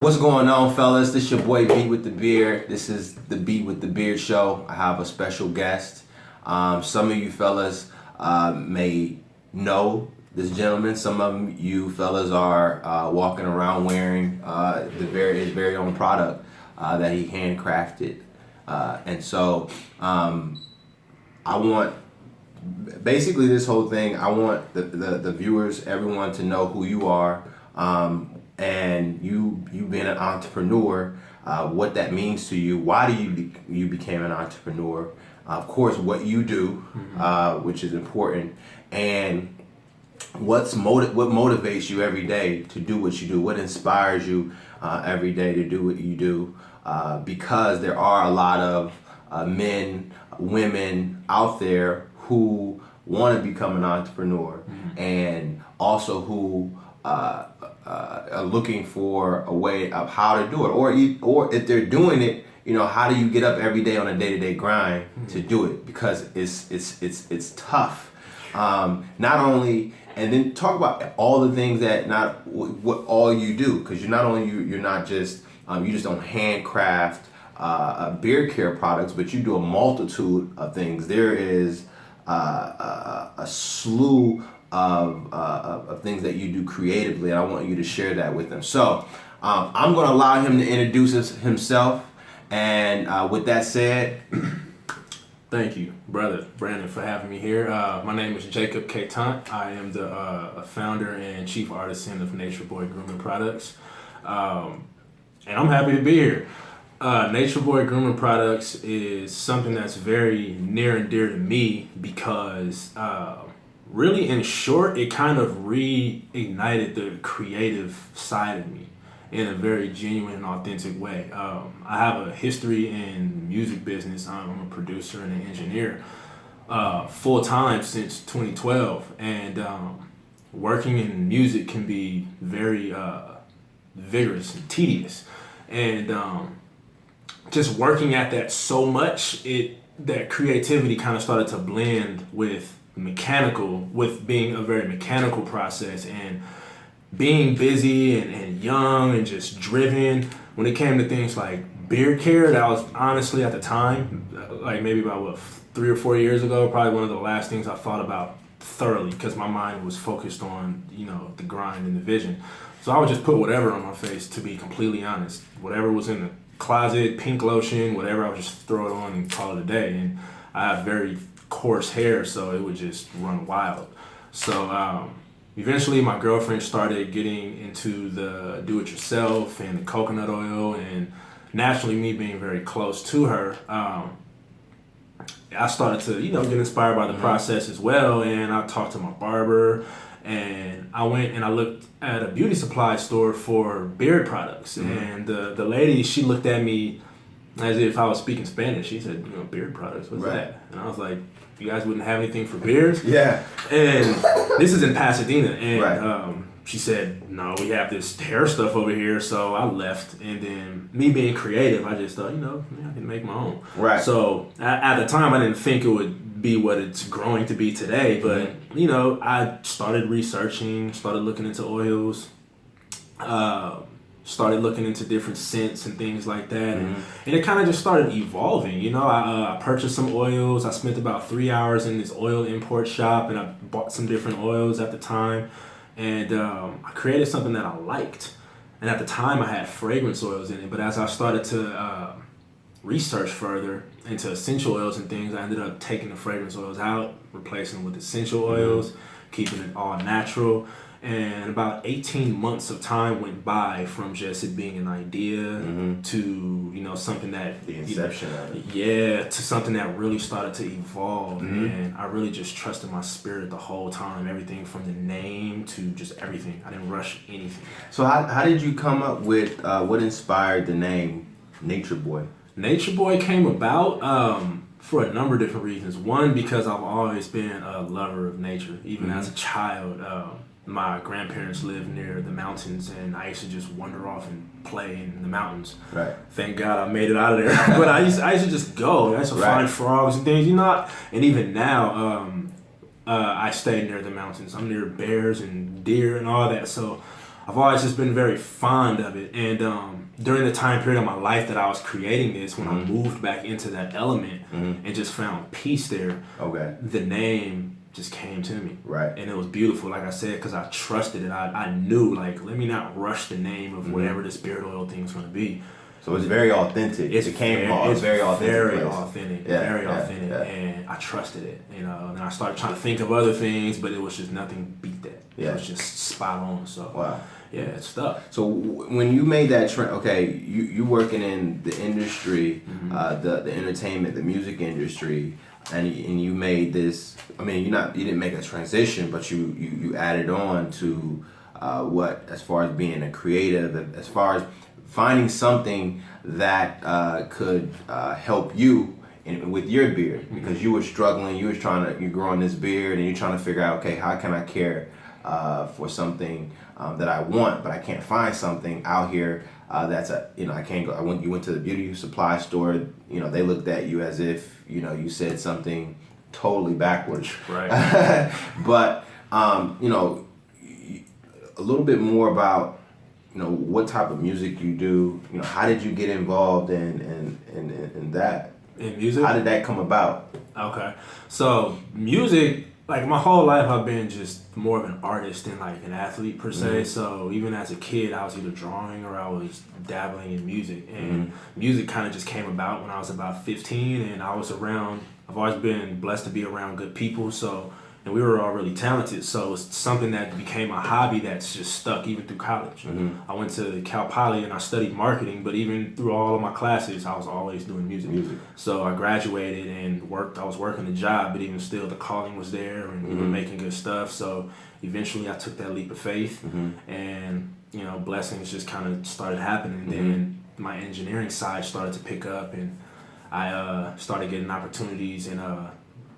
What's going on, fellas? This your boy Beat with the Beard. This is the Beat with the Beard show. I have a special guest. Some of you fellas may know this gentleman. Some of you fellas are walking around wearing his very own product that he handcrafted. And so I want, basically this whole thing, I want the viewers, everyone to know who you are. And you being an entrepreneur, what that means to you. Why do you became an entrepreneur? Of course, what you do, which is important, and what motivates you every day to do what you do. What inspires you every day to do what you do? Because there are a lot of men, women out there who want to become an entrepreneur, and also who are looking for a way of how to do it, or if they're doing it, how do you get up every day on a day-to-day grind to do it? Because it's tough. Not only, and then talk about all the things that what all you do, because you're not just you just don't handcraft beard care products, but you do a multitude of things. There is a slew of things that you do creatively, and I want you to share that with them. So I'm going to allow him to introduce himself, and with that said, thank you, brother Brandon, for having me here. My name is Jacob K. Tant. I am the founder and chief artisan of NatureBoyGrooming products, and I'm happy to be here. NatureBoyGrooming products is something that's very near and dear to me because really, in short, it kind of reignited the creative side of me in a very genuine and authentic way. I have a history in music business. I'm a producer and an engineer full time since 2012, and working in music can be very vigorous and tedious, and just working at that so much, that creativity kind of started to blend with being a very mechanical process, and being busy and young and just driven when it came to things like beard care. That was honestly, at the time, like maybe about 3 or 4 years ago, probably one of the last things I thought about thoroughly, because my mind was focused on the grind and the vision. So I would just put whatever on my face, to be completely honest. Whatever was in the closet, pink lotion, whatever, I would just throw it on and call it a day. And I have very coarse hair, so it would just run wild. So eventually my girlfriend started getting into the do-it-yourself and the coconut oil, and naturally, me being very close to her, I started to get inspired by the process as well. And I talked to my barber, and I went and I looked at a beauty supply store for beard products, and the lady, she looked at me as if I was speaking Spanish. She said, beard products, what's that? And I was like, you guys wouldn't have anything for beards? yeah. And this is in Pasadena. And Right. She said, no, we have this hair stuff over here. So I left. And then me being creative, I just thought, I can make my own. Right. So at the time, I didn't think it would be what it's growing to be today. But, I started researching, started looking into oils, started looking into different scents and things like that, and it kind of just started evolving. I purchased some oils. I spent about 3 hours in this oil import shop, and I bought some different oils at the time, and I created something that I liked. And at the time, I had fragrance oils in it, but as I started to research further into essential oils and things, I ended up taking the fragrance oils out, replacing them with essential oils, keeping it all natural. And about 18 months of time went by from just it being an idea to something that The inception of it. to something that really started to evolve. And I really just trusted my spirit the whole time. Everything from the name to just everything. I didn't rush anything. So how did you come up with what inspired the name Nature Boy? Nature Boy came about for a number of different reasons. One, because I've always been a lover of nature, even as a child. My grandparents lived near the mountains, and I used to just wander off and play in the mountains. Right. Thank God I made it out of there. But I used to just go. I used to find frogs and things, And even now, I stay near the mountains. I'm near bears and deer and all that. So I've always just been very fond of it. And during the time period of my life that I was creating this, when I moved back into that element and just found peace there, the name just came to me. Right. And it was beautiful, like I said, because I trusted it. I knew, like, let me not rush the name of whatever this beard oil thing is going to be. So it's very authentic. It's very authentic. Very authentic. And I trusted it, you know. And I started trying to think of other things, but it was just nothing beat that. It was just spot on. So wow. Yeah, it stuck. So when you made that trend, okay, you working in the industry, the entertainment, the music industry, and you made this. I mean, you didn't make a transition, but you added on to what, as far as being a creative, as far as finding something that could help you with your beard, because you were struggling. You was you're growing this beard, and you're trying to figure out, okay, how can I care for something that I want, but I can't find something out here that's I can't go. You went to the beauty supply store, they looked at you as if you said something totally backwards. Right. But a little bit more about what type of music you do. How did you get involved in that? In music? How did that come about? Okay, so music, like my whole life I've been just more of an artist than like an athlete per se. So even as a kid I was either drawing or I was dabbling in music, and music kind of just came about when I was about 15, and I've always been blessed to be around good people, and we were all really talented, so it's something that became a hobby that's just stuck even through college. I went to Cal Poly and I studied marketing, but even through all of my classes I was always doing music. So I graduated and I was working a job, but even still the calling was there, and we were making good stuff. So eventually I took that leap of faith, and blessings just kind of started happening. Then my engineering side started to pick up, and I started getting opportunities in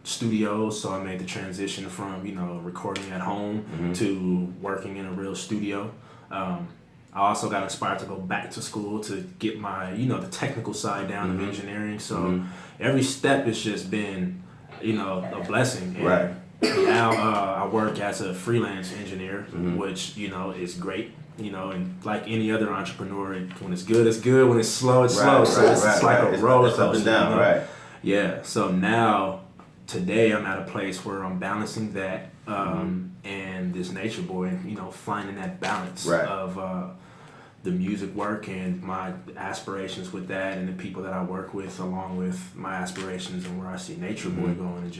studios, so I made the transition from recording at home to working in a real studio. I also got inspired to go back to school to get my the technical side down of engineering. So every step has just been a blessing. And right. Now I work as a freelance engineer, which is great. And like any other entrepreneur, when it's good, it's good. When it's slow, it's slow. So it's like a roller coaster. Up and down, right? Yeah. So now, today, I'm at a place where I'm balancing that and this Nature Boy, finding that balance of the music work and my aspirations with that, and the people that I work with, along with my aspirations and where I see Nature Boy going,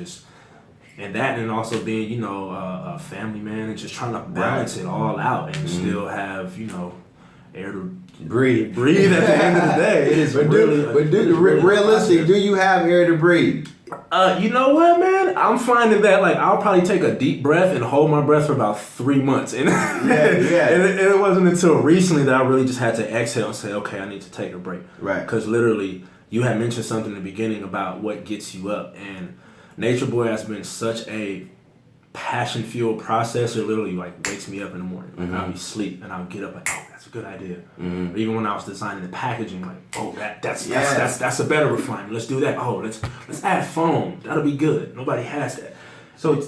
and also being a family man, and just trying to balance it all out and still have air to breathe at the end of the day. It is realistic. Do you have air to breathe? You know what, man? I'm finding that I'll probably take a deep breath and hold my breath for about 3 months, and and it wasn't until recently that I really just had to exhale and say, okay, I need to take a break. Right. Because literally, you had mentioned something in the beginning about what gets you up, and Nature Boy has been such a passion-fueled process. It literally wakes me up in the morning. I'll be asleep and I'll get up that's a good idea. Or even when I was designing the packaging, that's a better refinement. Let's do that. Oh, let's add foam. That'll be good. Nobody has that. So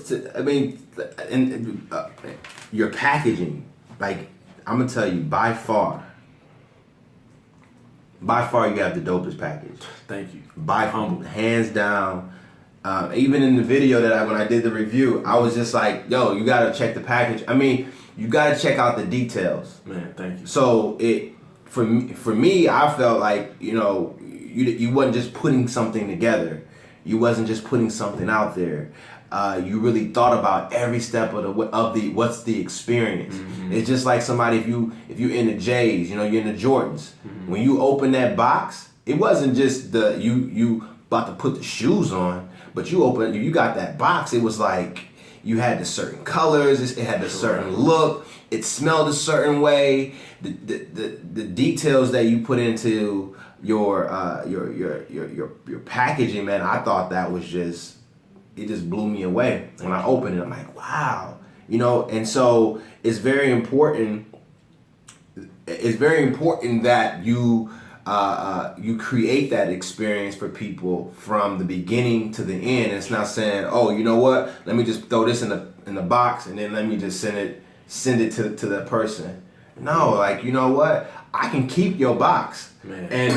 your packaging, I'm gonna tell you, by far you have the dopest package. Thank you. Hands down. Even in the video when I did the review, I was just like, yo, you gotta check the package. I mean, you gotta check out the details. Man, thank you. So for me, I felt like, you wasn't just putting something together. You wasn't just putting something out there. You really thought about every step of the what's the experience. It's just like somebody, if you in the J's, you're in the Jordans. When you open that box, it wasn't just you about to put the shoes on, but you got that box. It was like you had the certain colors. It had the certain look. It smelled a certain way. The details that you put into your packaging, man, I thought that was it just blew me away. When I opened it, I'm like, wow, and so it's very important. It's very important that you create that experience for people from the beginning to the end. It's not saying, oh, you know what? Let me just throw this in the box and then let me just send it to that person. No, like, you know what? I can keep your box. Man. And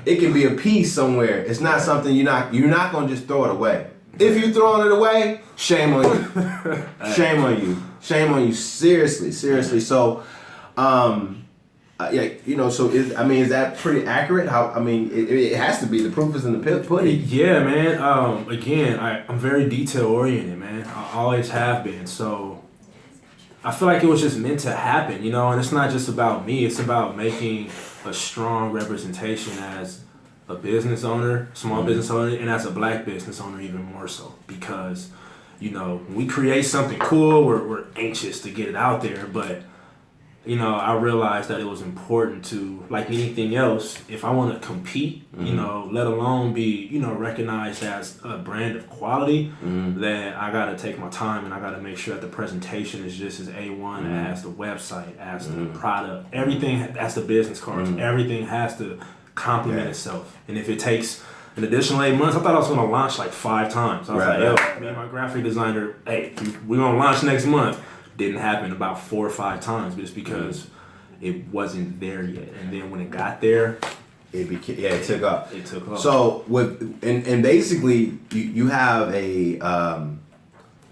it can be a piece somewhere. It's not something you're not gonna just throw it away. If you're throwing it away, shame on you. Shame on you. Shame on you. Seriously. So, yeah, you know. So is that pretty accurate? It has to be. The proof is in the pudding. Yeah, man. Again, I'm very detail oriented, man. I always have been. So I feel like it was just meant to happen, you know. And it's not just about me. It's about making a strong representation as a business owner, small business owner, and as a black business owner even more so. Because, you know, when we create something cool, we're anxious to get it out there. But, you know, I realized that it was important to, like anything else, if I want to compete, you know, let alone be, you know, recognized as a brand of quality, then I got to take my time and I got to make sure that the presentation is just as A1 as the website, as the product, everything, as the business cards, everything has to complement itself. And if it takes an additional 8 months, I thought I was going to launch like 5 times. I was like, yo, me and my graphic designer, hey, we're going to launch next month. Didn't happen about 4 or 5 times just because it wasn't there yet. And then when it got there, it took off. It took off. So and basically you have a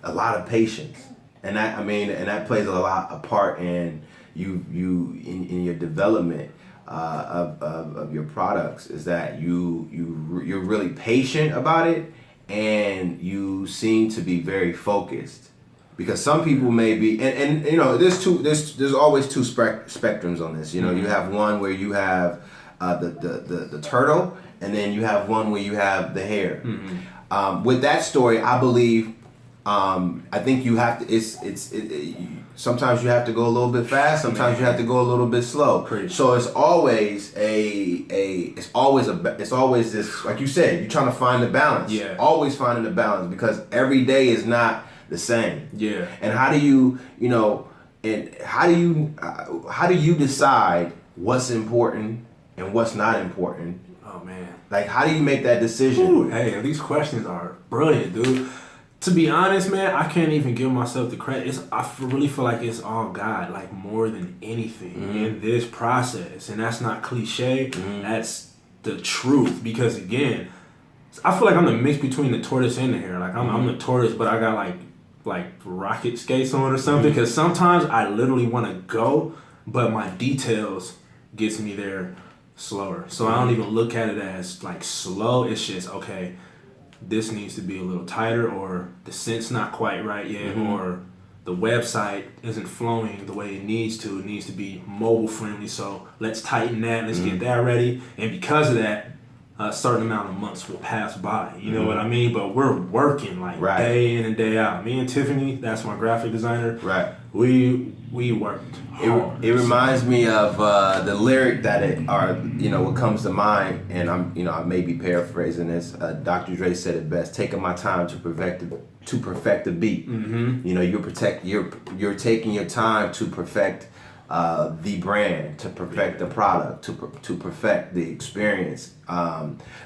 lot of patience. And that plays a part in you in your development of your products, is that you're really patient about it, and you seem to be very focused. Because some people may be, and you know, there's always 2 spectrums on this. You know, you have one where you have the turtle, and then you have one where you have the hare. With that story, I believe, I think you have to. Sometimes you have to go a little bit fast. Sometimes you have to go a little bit slow. So it's always it's always this, like you said, you're trying to find the balance. Yeah. Always finding the balance, because every day is not the same. Yeah. And how do you decide what's important and what's not important? Oh man. Like, how do you make that decision? Ooh, hey, these questions are brilliant, dude. To be honest, man, I can't even give myself the credit. Really feel like it's all God, like more than anything in this process. And that's not cliche. That's the truth. Because again, I feel like I'm the mix between the tortoise and the hare. Like I'm the tortoise, but I got like rocket skates on or something. Because sometimes I literally want to go, but my details gets me there slower. So I don't even look at it as like slow. It's just, okay, this needs to be a little tighter, or the scent's not quite right yet, or the website isn't flowing the way it needs to. It needs to be mobile friendly. So let's tighten that. Let's get that ready. And because of that, a certain amount of months will pass by. You know what I mean? But we're working like day in and day out. Me and Tiffany, that's my graphic designer. Right. We worked hard. It reminds me of the lyric what comes to mind, and I may be paraphrasing this. Dr. Dre said it best: "Taking my time to perfect the beat." You know, you're taking your time to perfect the brand, to perfect the product, to perfect the experience,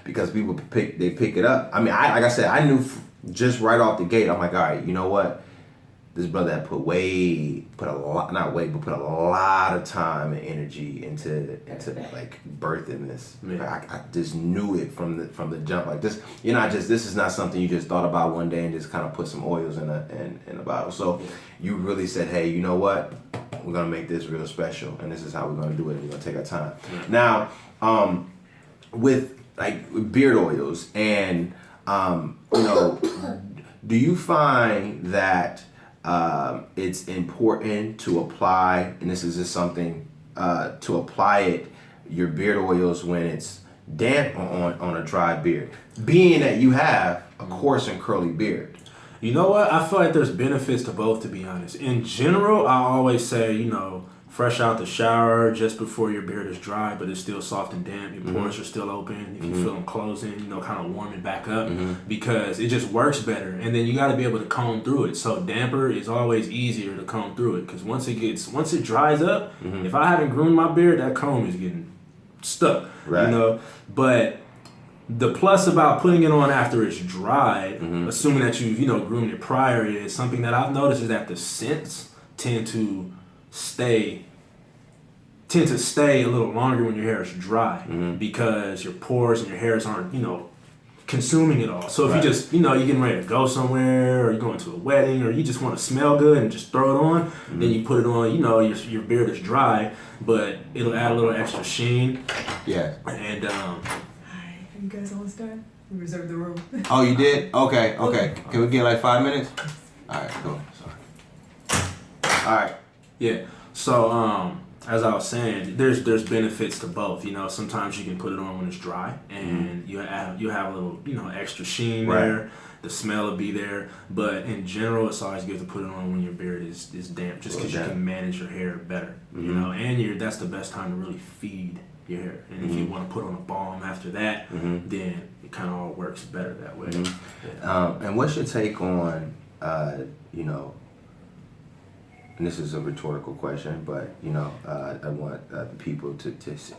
because people pick it up. I mean, like I said, I knew just right off the gate. I'm like, all right, you know what? This brother had put a lot of time and energy into like birthing this. I just knew it from the jump. Like this, this is not something you just thought about one day and just kind of put some oils in a bottle. So you really said, hey, you know what? We're gonna make this real special, and this is how we're gonna do it. We're gonna take our time. Now, with beard oils, and do you find that it's important to apply, and this is just something to apply your beard oils when it's damp on a dry beard, being that you have a coarse and curly beard? You know what? I feel like there's benefits to both, to be honest. In general, I always say, fresh out the shower just before your beard is dry, but it's still soft and damp. Your pores are still open. If you feel them closing, kind of warming back up, because it just works better. And then you got to be able to comb through it. So damper is always easier to comb through it, because once it dries up, if I haven't groomed my beard, that comb is getting stuck. Right. But the plus about putting it on after it's dried, assuming that you've groomed it prior, is something that I've noticed is that the scents tend to stay tend to stay a little longer when your hair is dry because your pores and your hairs aren't, consuming it all. So if you just, you're getting ready to go somewhere or you're going to a wedding or you just want to smell good and just throw it on, then you put it on, your beard is dry, but it'll add a little extra sheen. Yeah. And, Are you guys almost done? We reserved the room. Oh, you did? Okay. Can we get like 5 minutes? All right, cool. Sorry. All right. Yeah. So, as I was saying, there's benefits to both. Sometimes you can put it on when it's dry, and you have a little extra sheen there. The smell will be there, but in general, it's always good to put it on when your beard is damp, just because you can manage your hair better. And that's the best time to really feed your hair. And if you want to put on a balm after that, then it kind of all works better that way. And what's your take on and this is a rhetorical question, but I want the people to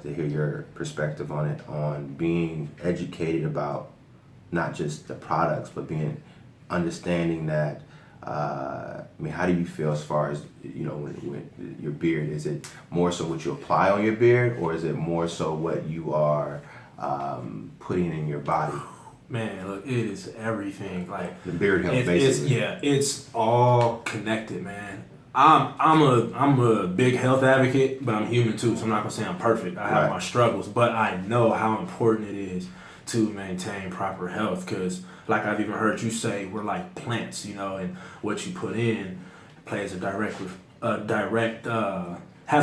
hear your perspective on it, on being educated about not just the products, but understanding that. How do you feel as far as when your beard? Is it more so what you apply on your beard, or is it more so what you are putting in your body? Man, look, it is everything. Like the beard health, basically. It's all connected, man. I'm a big health advocate, but I'm human too, so I'm not gonna say I'm perfect. I have my struggles, but I know how important it is to maintain proper health, because like I've even heard you say, we're like plants, and what you put in plays has a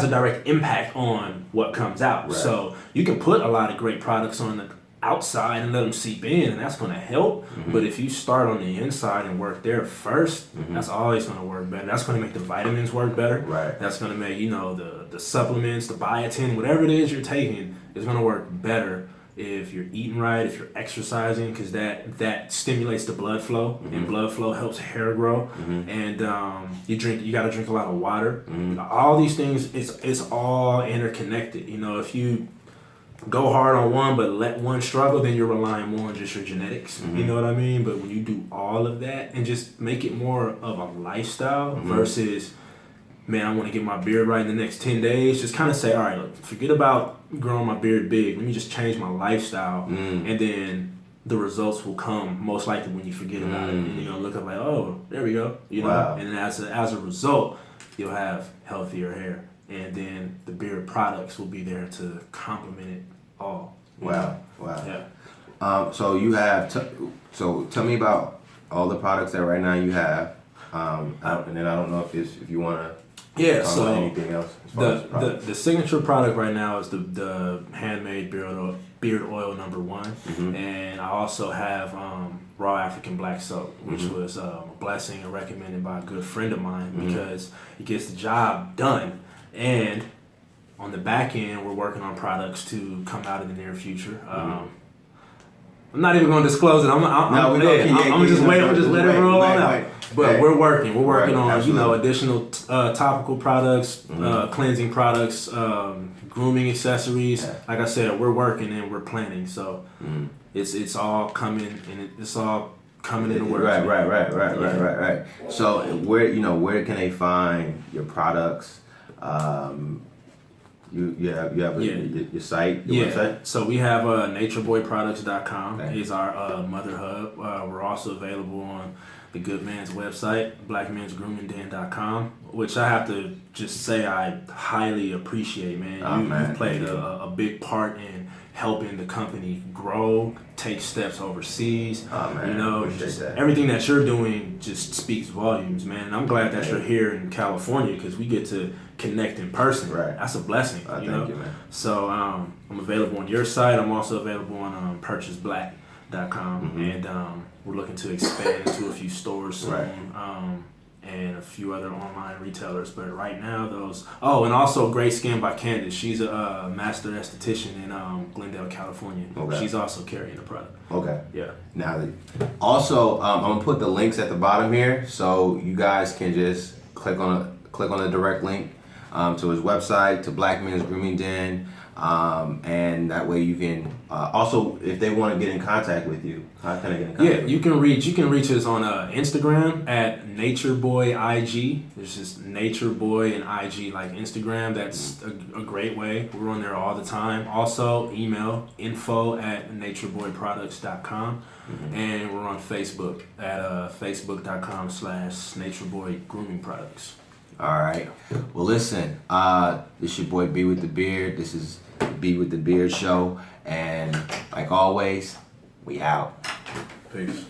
direct impact on what comes out. So you can put a lot of great products on the outside and let them seep in, and that's going to help. But if you start on the inside and work there first, that's always going to work better. That's going to make the vitamins work better. That's going to make the supplements, the biotin, whatever it is you're taking is going to work better if you're eating right, if you're exercising, because that stimulates the blood flow, and blood flow helps hair grow. And you got to drink a lot of water. All these things, it's all interconnected. If you go hard on one but let one struggle, then you're relying more on just your genetics. You know what I mean? But when you do all of that and just make it more of a lifestyle versus, man, I want to get my beard right in the next 10 days, just kind of say, all right, look, forget about growing my beard big. Let me just change my lifestyle, and then the results will come most likely when you forget about it. And you're going to look up like, oh, there we go. And as a result, you'll have healthier hair. And then the beard products will be there to complement it all. Wow. Yeah. So you have, so tell me about all the products that right now you have. And then I don't know if you want to talk about anything else as far as the signature product right now is the handmade beard oil number 1. And I also have raw African black soap, which was a blessing and recommended by a good friend of mine because it gets the job done. And on the back end, we're working on products to come out in the near future. I'm not even going to disclose it. I'm just let it roll on out. But we're working on additional topical products, cleansing products, grooming accessories. Like I said, we're working and we're planning. So it's all coming, and it's all coming into work. Right. So where can they find your products? You have your site, your website? So we have NatureBoyProducts.com is our mother hub. We're also available on the Good Man's website, BlackMansGroomingDen.com, which I have to just say I highly appreciate, man. You've played a big part in helping the company grow, take steps overseas. Everything that you're doing just speaks volumes, man. And I'm glad that you're here in California because we get to connect in person. That's a blessing. Thank you, man. So I'm available on your site. I'm also available on PurchaseBlack.com, and we're looking to expand into a few stores soon. And a few other online retailers, but right now and also Great Skin by Candace. She's a master esthetician in Glendale, California. She's also carrying the product. Yeah. Now, also I'm gonna put the links at the bottom here, so you guys can just click on a direct link to his website, to Black Men's Grooming Den. And that way you can also, if they want to get in contact with you, how can I get in contact? Yeah, you can reach us on Instagram at NatureBoyIG. There's just NatureBoy and IG like Instagram. That's a great way. We're on there all the time. Also, email info@natureboyproducts.com. And we're on Facebook at facebook.com/NatureBoyGrooming Products. All right. Well, listen, this is your boy B with the Beard. This is the B with the Beard show. And like always, we out. Peace.